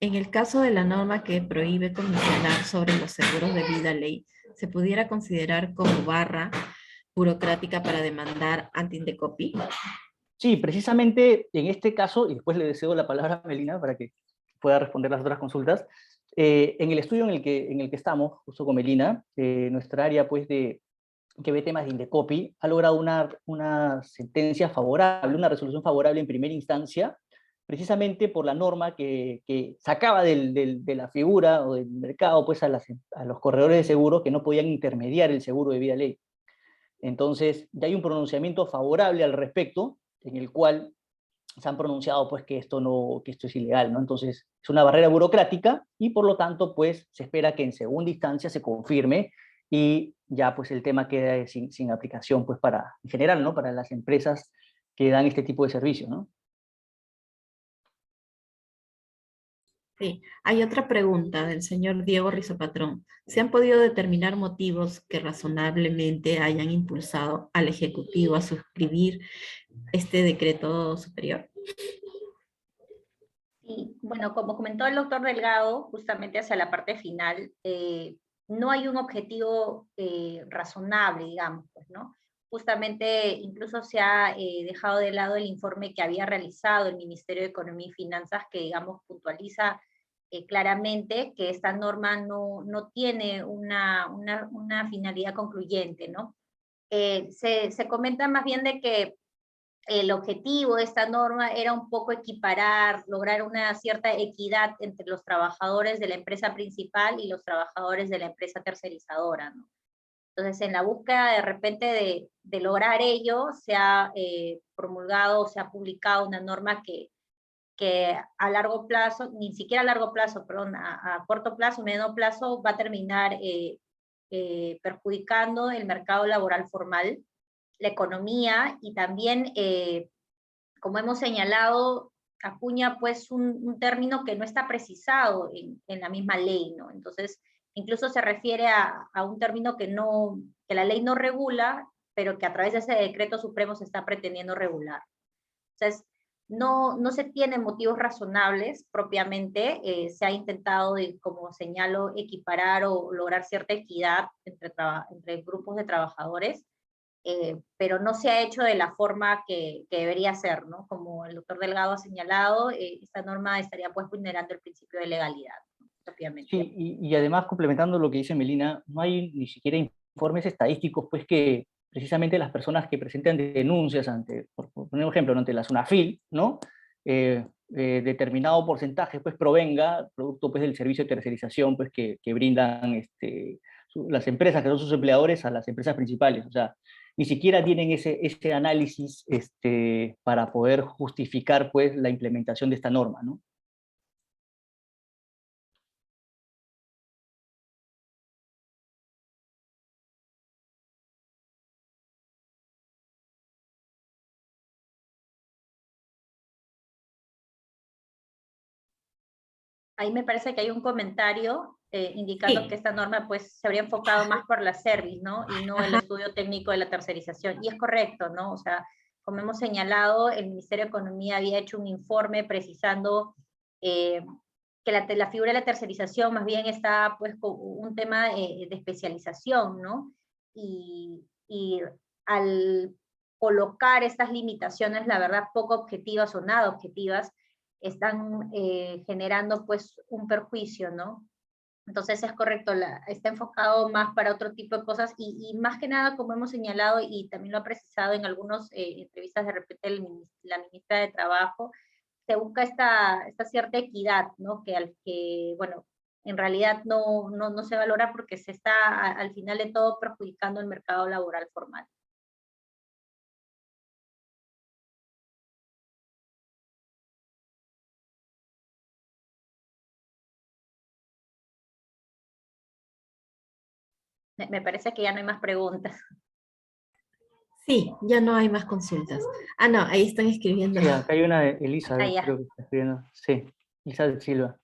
en el caso de la norma que prohíbe comisionar sobre los seguros de vida ley, ¿se pudiera considerar como barra burocrática para demandar ante Indecopi? Sí, precisamente en este caso, y después le cedo la palabra a Melina para que pueda responder las otras consultas, en el estudio en el que estamos, justo con Melina, nuestra área pues que ve temas de Indecopi, ha logrado una sentencia favorable, una resolución favorable en primera instancia, precisamente por la norma que sacaba de la figura o del mercado pues a los corredores de seguro que no podían intermediar el seguro de vida ley. Entonces, ya hay un pronunciamiento favorable al respecto, en el cual se han pronunciado pues que esto es ilegal, ¿no? Entonces, es una barrera burocrática y por lo tanto, pues, se espera que en segunda instancia se confirme y ya pues el tema queda sin aplicación, pues, en general, ¿no? Para las empresas que dan este tipo de servicios, ¿no? Sí, hay otra pregunta del señor Diego Rizopatrón. ¿Se han podido determinar motivos que razonablemente hayan impulsado al Ejecutivo a suscribir este decreto superior? Y bueno, como comentó el doctor Delgado, justamente hacia la parte final, no hay un objetivo razonable, digamos, pues, ¿no? Justamente incluso se ha dejado de lado el informe que había realizado el Ministerio de Economía y Finanzas, que, digamos, puntualiza claramente que esta norma no tiene una finalidad concluyente, ¿no? Se comenta más bien de que el objetivo de esta norma era un poco equiparar, lograr una cierta equidad entre los trabajadores de la empresa principal y los trabajadores de la empresa tercerizadora, ¿no? Entonces, en la búsqueda de repente de lograr ello, se ha promulgado, se ha publicado una norma que a largo plazo, ni siquiera a largo plazo, perdón, a corto plazo, mediano plazo, va a terminar perjudicando el mercado laboral formal, la economía, y también, como hemos señalado, acuña pues un término que no está precisado en la misma ley, ¿no? Entonces, incluso se refiere a un término que la ley no regula, pero que a través de ese decreto supremo se está pretendiendo regular. Entonces, no se tienen motivos razonables propiamente, se ha intentado, como señalo, equiparar o lograr cierta equidad entre grupos de trabajadores, pero no se ha hecho de la forma que debería ser, ¿no? Como el doctor Delgado ha señalado, esta norma estaría pues vulnerando el principio de legalidad, ¿no? Propiamente. Sí, y además, complementando lo que dice Melina, no hay ni siquiera informes estadísticos, pues, que precisamente las personas que presentan denuncias por poner un ejemplo, ¿no? Ante la SUNAFIL, ¿no? Determinado porcentaje, pues, provenga, producto, pues, del servicio de tercerización, pues, que brindan las empresas, que son sus empleadores, a las empresas principales. O sea, ni siquiera tienen ese análisis para poder justificar, pues, la implementación de esta norma, ¿no? Ahí me parece que hay un comentario indicando que Sí. esta norma pues se habría enfocado más por la service, ¿no? Y no el Ajá. estudio técnico de la tercerización. Y es correcto, ¿no? O sea, como hemos señalado, el Ministerio de Economía había hecho un informe precisando que la figura de la tercerización más bien está pues con un tema de especialización, ¿no? Y al colocar estas limitaciones, la verdad, poco objetivas o nada objetivas, están generando pues un perjuicio, ¿no? Entonces es correcto, está enfocado más para otro tipo de cosas y más que nada, como hemos señalado y también lo ha precisado en algunas entrevistas de repente la ministra de Trabajo, se busca esta cierta equidad, ¿no? Que bueno, en realidad no se valora porque se está al final de todo perjudicando el mercado laboral formal. Me parece que ya no hay más preguntas. Sí, ya no hay más consultas. Ah, no, ahí están escribiendo. Sí, acá hay una de Elizabeth, ya. creo que está escribiendo. Sí, Elizabeth Silva.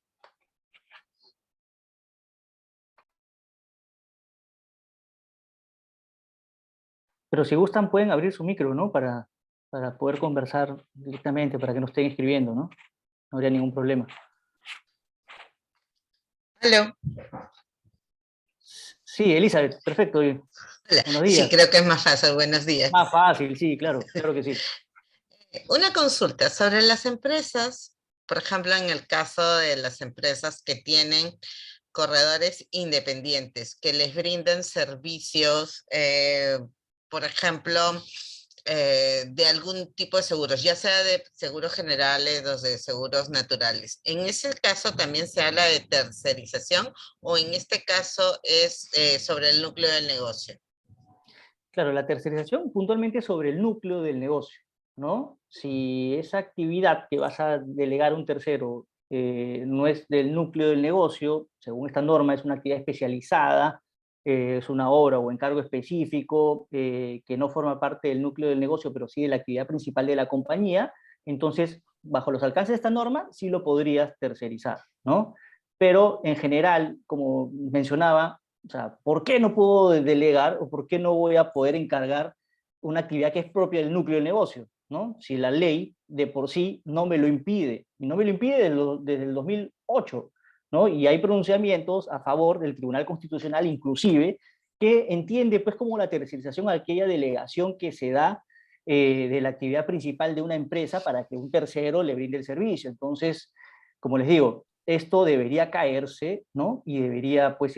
Pero si gustan pueden abrir su micro, ¿no? Para poder conversar directamente, para que no estén escribiendo, ¿no? No habría ningún problema. Aló. Sí, Elizabeth, perfecto. Hola. Buenos Sí, días. creo que es más fácil. Buenos días. Más fácil, sí, claro que sí. Una consulta sobre las empresas, por ejemplo, en el caso de las empresas que tienen corredores independientes, que les brindan servicios, por ejemplo, de algún tipo de seguros, ya sea de seguros generales o de seguros naturales. En ese caso también se habla de tercerización o en este caso es sobre el núcleo del negocio. Claro, la tercerización puntualmente sobre el núcleo del negocio, ¿no? Si esa actividad que vas a delegar a un tercero no es del núcleo del negocio, según esta norma es una actividad especializada, es una obra o encargo específico que no forma parte del núcleo del negocio, pero sí de la actividad principal de la compañía, entonces, bajo los alcances de esta norma, sí lo podrías tercerizar, ¿no? Pero en general, como mencionaba, o sea, ¿por qué no puedo delegar o por qué no voy a poder encargar una actividad que es propia del núcleo del negocio? ¿No? Si la ley de por sí no me lo impide, y no me lo impide desde el 2008, ¿no? Y hay pronunciamientos a favor del Tribunal Constitucional, inclusive, que entiende pues como la tercerización aquella delegación que se da de la actividad principal de una empresa para que un tercero le brinde el servicio. Entonces, como les digo, esto debería caerse, ¿no? Y debería, pues,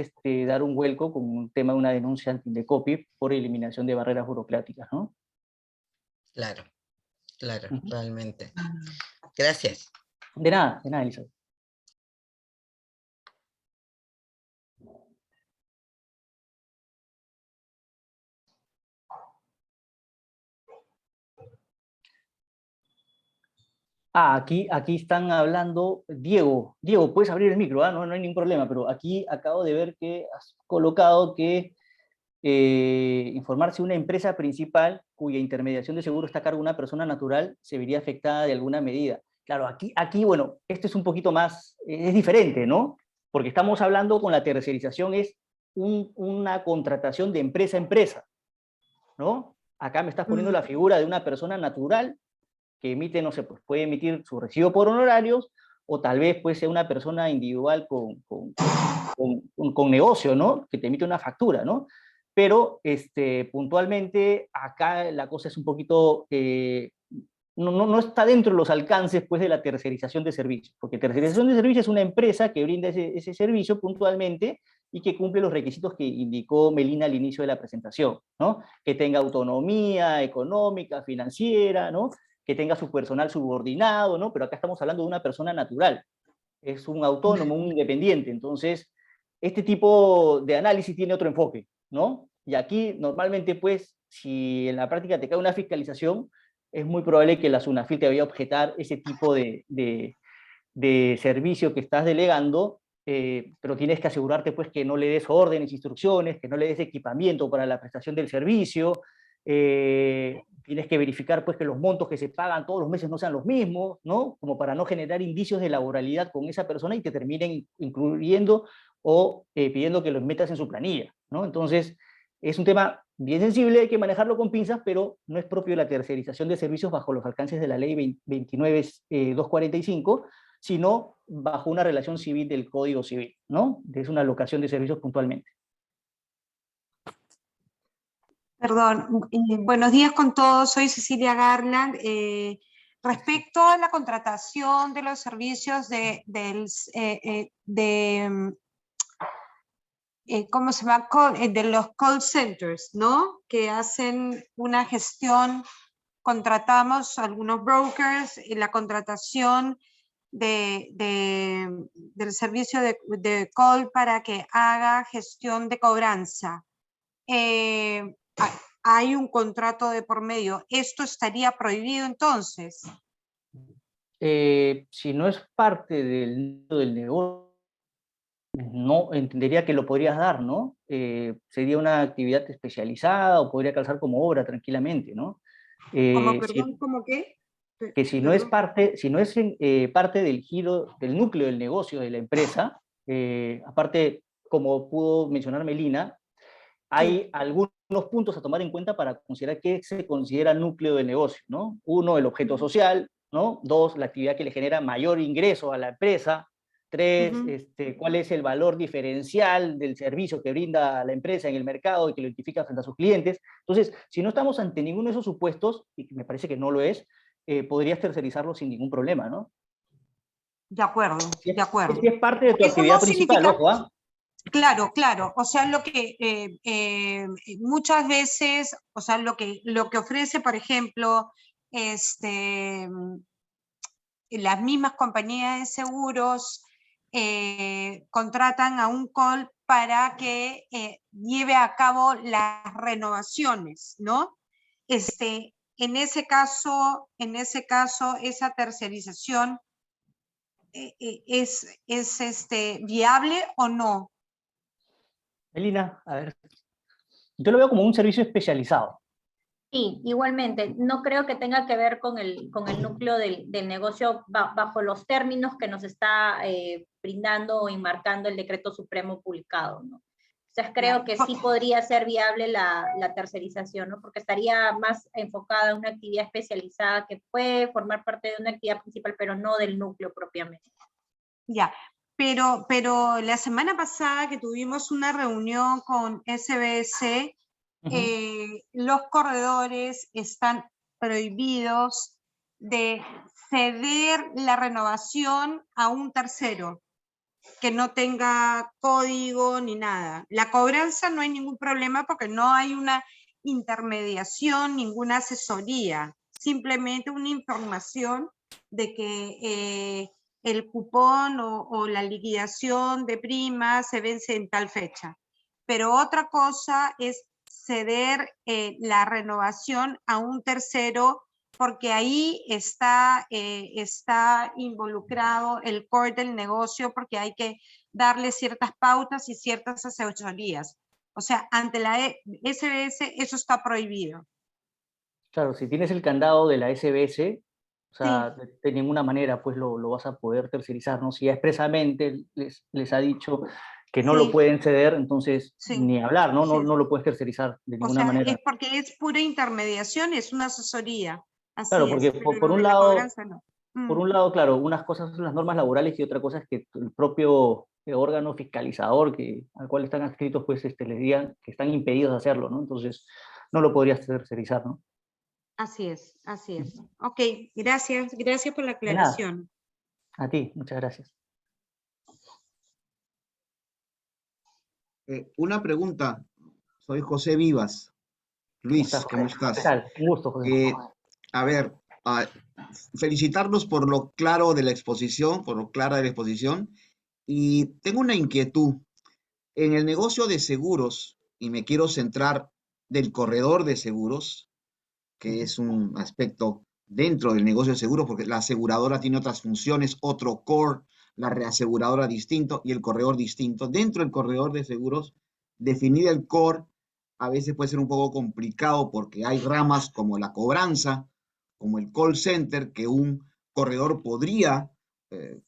dar un vuelco con un tema de una denuncia anti-Indecopi por eliminación de barreras burocráticas, ¿no? Claro, claro, Uh-huh. realmente. Gracias. De nada, Elizabeth. Aquí están hablando, Diego, puedes abrir el micro, ¿eh? No hay ningún problema, pero aquí acabo de ver que has colocado que informar si una empresa principal cuya intermediación de seguro está a cargo de una persona natural se vería afectada de alguna medida. Claro, aquí bueno, esto es un poquito más, es diferente, ¿no? Porque estamos hablando con la tercerización, es una contratación de empresa a empresa, ¿no? Acá me estás poniendo la figura de una persona natural que emite, no sé, pues puede emitir su recibo por honorarios, o tal vez puede ser una persona individual con negocio, ¿no? Que te emite una factura, ¿no? Pero puntualmente acá la cosa es un poquito, no está dentro de los alcances pues, de la tercerización de servicios, porque tercerización de servicios es una empresa que brinda ese servicio puntualmente y que cumple los requisitos que indicó Melina al inicio de la presentación, ¿no? Que tenga autonomía económica, financiera, ¿no? Que tenga su personal subordinado, ¿no? Pero acá estamos hablando de una persona natural, es un autónomo, un independiente, entonces este tipo de análisis tiene otro enfoque, ¿no? Y aquí normalmente, pues, si en la práctica te cae una fiscalización, es muy probable que la SUNAFIL te vaya a objetar ese tipo de servicio que estás delegando, pero tienes que asegurarte pues que no le des órdenes, instrucciones, que no le des equipamiento para la prestación del servicio, tienes que verificar pues que los montos que se pagan todos los meses no sean los mismos, ¿no? Como para no generar indicios de laboralidad con esa persona y te terminen incluyendo o pidiendo que los metas en su planilla, ¿no? Entonces, es un tema bien sensible, hay que manejarlo con pinzas, pero no es propio de la tercerización de servicios bajo los alcances de la ley 29.245, sino bajo una relación civil del Código Civil, ¿no? Es una locación de servicios puntualmente. Perdón, buenos días con todos, soy Cecilia Garland. Respecto a la contratación de los servicios ¿cómo se llama? De los call centers, ¿no? Que hacen una gestión, contratamos algunos brokers y la contratación del servicio de call para que haga gestión de cobranza. Hay un contrato de por medio. ¿Esto estaría prohibido entonces? Si no es parte del negocio, no entendería que lo podrías dar, ¿no? Sería una actividad especializada o podría calzar como obra tranquilamente, ¿no? ¿Cómo, Si, perdón, cómo qué? que si no es Perdón. parte, si no es parte del giro, del núcleo del negocio de la empresa, aparte, como pudo mencionar Melina, hay algunos puntos a tomar en cuenta para considerar qué se considera núcleo del negocio, ¿no? Uno, el objeto social, ¿no? Dos, la actividad que le genera mayor ingreso a la empresa. Tres, cuál es el valor diferencial del servicio que brinda la empresa en el mercado y que lo identifica frente a sus clientes. Entonces, si no estamos ante ninguno de esos supuestos, y me parece que no lo es, podrías tercerizarlo sin ningún problema, ¿no? De acuerdo, de acuerdo. Si es parte de tu Eso actividad no principal, significa, ojo, ¿ah? claro, claro. O sea, lo que muchas veces, o sea, lo que ofrece, por ejemplo, las mismas compañías de seguros contratan a un call para que lleve a cabo las renovaciones, ¿no? En ese caso, esa tercerización es viable o no. Melina, a ver. Yo lo veo como un servicio especializado. Sí, igualmente, no creo que tenga que ver con el núcleo del negocio bajo los términos que nos está brindando y marcando el decreto supremo publicado, ¿no? O sea, creo que sí podría ser viable la tercerización, ¿no? Porque estaría más enfocada en una actividad especializada que puede formar parte de una actividad principal, pero no del núcleo propiamente. Ya, pero la semana pasada que tuvimos una reunión con SBS, los corredores están prohibidos de ceder la renovación a un tercero que no tenga código ni nada. La cobranza no hay ningún problema porque no hay una intermediación, ninguna asesoría, simplemente una información de que el cupón o la liquidación de prima se vence en tal fecha. Pero otra cosa es ceder la renovación a un tercero porque ahí está involucrado el core del negocio porque hay que darle ciertas pautas y ciertas asesorías. O sea, ante la SBS eso está prohibido. Claro, si tienes el candado de la SBS, o sea, Sí. de ninguna manera pues lo vas a poder tercerizar, ¿no? Si ya expresamente les ha dicho que no lo Sí, pueden ceder, entonces sí, ni hablar, ¿no? sí. No lo puedes tercerizar de O ninguna sea, manera. es porque es pura intermediación, es una asesoría. Claro, Así porque es, pero por lo un de la lado, cobranza no. claro, unas cosas son las normas laborales y otra cosa es que el propio órgano fiscalizador al cual están adscritos, pues les digan que están impedidos de hacerlo, ¿no? Entonces, no lo podrías tercerizar, ¿no? Así es, así es. Ok, gracias por la De nada, aclaración. a ti, muchas gracias. Una pregunta, soy José Vivas. ¿Cómo estás, Luis, José? ¿cómo ¿Qué estás? tal? Un gusto, José. A ver, felicitarlos por lo claro de la exposición, por lo clara de la exposición, y tengo una inquietud. En el negocio de seguros, y me quiero centrar del corredor de seguros, que es un aspecto dentro del negocio de seguros, porque la aseguradora tiene otras funciones, otro core, la reaseguradora distinto y el corredor distinto. Dentro del corredor de seguros, definir el core a veces puede ser un poco complicado porque hay ramas como la cobranza, como el call center, que un corredor podría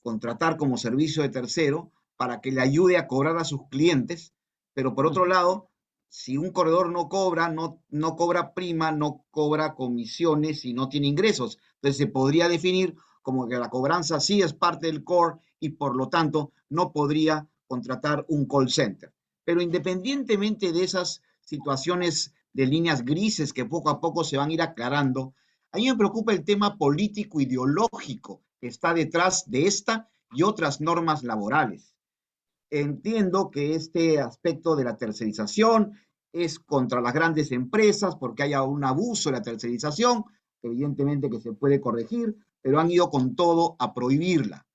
contratar como servicio de tercero para que le ayude a cobrar a sus clientes, pero por otro lado, si un corredor no cobra, no cobra prima, no cobra comisiones y no tiene ingresos. Entonces se podría definir como que la cobranza sí es parte del core y por lo tanto no podría contratar un call center. Pero independientemente de esas situaciones de líneas grises que poco a poco se van a ir aclarando, a mí me preocupa el tema político ideológico que está detrás de esta y otras normas laborales. entiendo que este aspecto de la tercerización es contra las grandes empresas porque haya un abuso de la tercerización, evidentemente que se puede corregir, pero han ido con todo a prohibirla.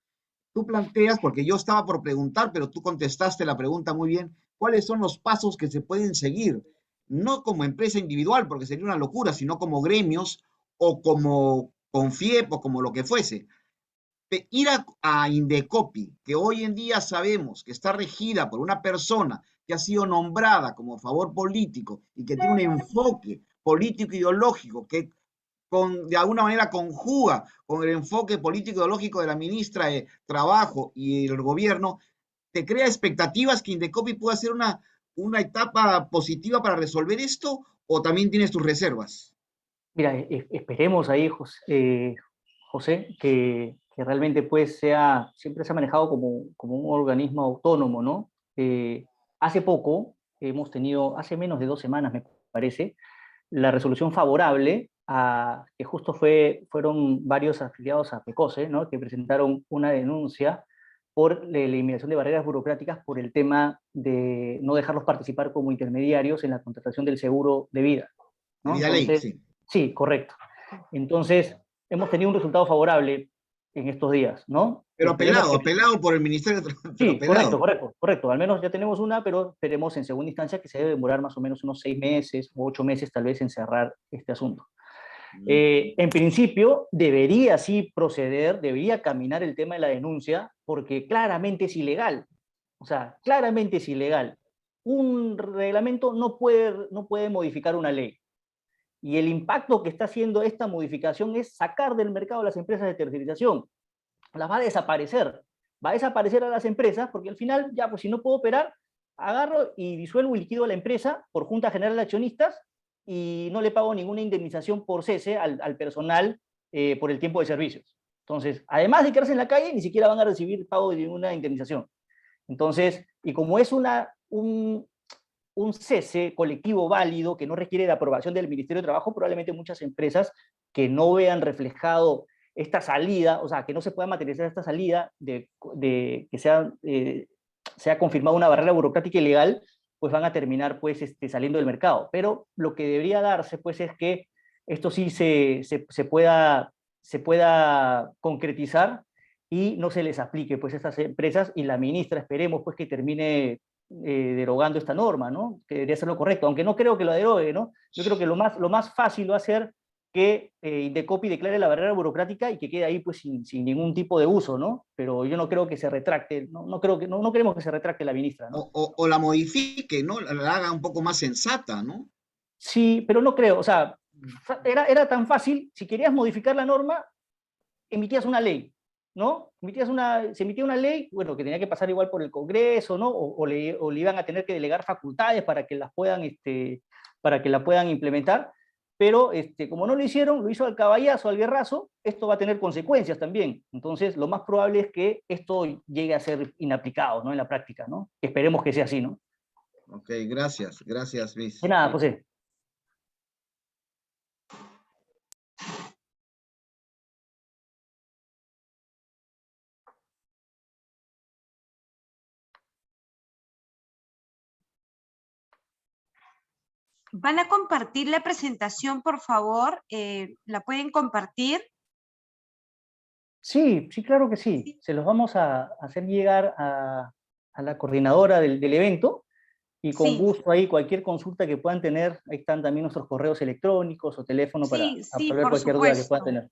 Tú planteas, porque yo estaba por preguntar, pero tú contestaste la pregunta muy bien, ¿cuáles son los pasos que se pueden seguir? No como empresa individual, porque sería una locura, sino como gremios o como Confiep o como lo que fuese. Ir a Indecopi, que hoy en día sabemos que está regida por una persona que ha sido nombrada como favor político y que tiene un enfoque político ideológico que de alguna manera conjuga con el enfoque político ideológico de la ministra de Trabajo y el gobierno, ¿te crea expectativas que Indecopi pueda ser una etapa positiva para resolver esto o también tienes tus reservas? Mira, esperemos ahí, José, que realmente pues siempre se ha manejado como un organismo autónomo, ¿no? Hace poco, hace menos de 2 semanas me parece, la resolución favorable que justo fueron varios afiliados a PECOSE, ¿no? Que presentaron una denuncia por la eliminación de barreras burocráticas por el tema de no dejarlos participar como intermediarios en la contratación del seguro de vida, De ¿no? vida ley, Entonces, sí. sí, correcto. Entonces, hemos tenido un resultado favorable en estos días, ¿no? Pero Esperemos que... apelado por el Ministerio de Trabajo, pero Sí, apelado. correcto. Al menos ya tenemos una, pero esperemos en segunda instancia que se debe demorar más o menos unos 6 meses o 8 meses tal vez en cerrar este asunto. En principio, debería sí proceder, debería caminar el tema de la denuncia, porque claramente es ilegal. O sea, claramente es ilegal. Un reglamento no puede modificar una ley. Y el impacto que está haciendo esta modificación es sacar del mercado a las empresas de tercerización. Las va a desaparecer. Va a desaparecer a las empresas porque al final, ya, pues si no puedo operar, agarro y disuelvo y liquido a la empresa por Junta General de Accionistas y no le pago ninguna indemnización por cese al personal por el tiempo de servicios. Entonces, además de quedarse en la calle, ni siquiera van a recibir pago de ninguna indemnización. Entonces, y como es un cese colectivo válido que no requiere de aprobación del Ministerio de Trabajo, probablemente muchas empresas que no vean reflejado esta salida, o sea, que no se pueda materializar esta salida de que sea confirmada una barrera burocrática ilegal, pues van a terminar pues saliendo del mercado. Pero lo que debería darse pues es que esto sí se pueda concretizar y no se les aplique pues a estas empresas, y la ministra esperemos pues que termine derogando esta norma, ¿no? Que debería ser lo correcto, aunque no creo que lo derogue, ¿no? Yo creo que lo más fácil va a ser que Indecopi declare la barrera burocrática y que quede ahí pues sin ningún tipo de uso, ¿no? Pero yo no creo que se retracte, no queremos que se retracte la ministra, ¿no? O la modifique, ¿no? La haga un poco más sensata, ¿no? Sí, pero no creo, o sea, era tan fácil, si querías modificar la norma, emitías una ley, ¿no? Se emitía una ley, bueno, que tenía que pasar igual por el Congreso, ¿no? O le iban a tener que delegar facultades para que la puedan implementar, pero como no lo hicieron, lo hizo al caballazo, al guerrazo, esto va a tener consecuencias también. Entonces, lo más probable es que esto llegue a ser inaplicado, ¿no? En la práctica, ¿no? Esperemos que sea así, ¿no? Ok, gracias, Luis. De nada, José. ¿Van a compartir la presentación, por favor? ¿La pueden compartir? Sí, claro que sí. Se los vamos a hacer llegar a la coordinadora del evento, y con Sí. gusto ahí cualquier consulta que puedan tener, ahí están también nuestros correos electrónicos o teléfono para Sí, resolver por cualquier duda que puedan supuesto. tener.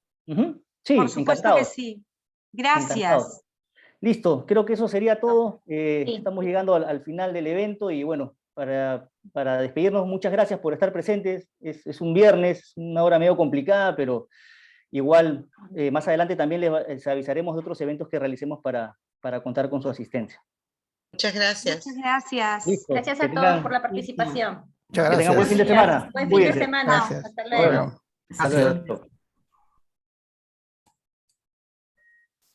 Sí, Por supuesto que encantado. sí. Encantado. Gracias. Listo, creo que eso sería todo. Sí. Estamos llegando al final del evento y bueno, para despedirnos, muchas gracias por estar presentes. Es un viernes, una hora medio complicada, pero igual más adelante también les avisaremos de otros eventos que realicemos para contar con su asistencia. Muchas gracias. Muchas gracias. Listo. Gracias Que a todos tengan- por la participación. Muchas Que tengan buen fin de gracias. semana. Buen fin de Cuídense. semana. Gracias. Hasta Hasta luego. luego. Hasta luego.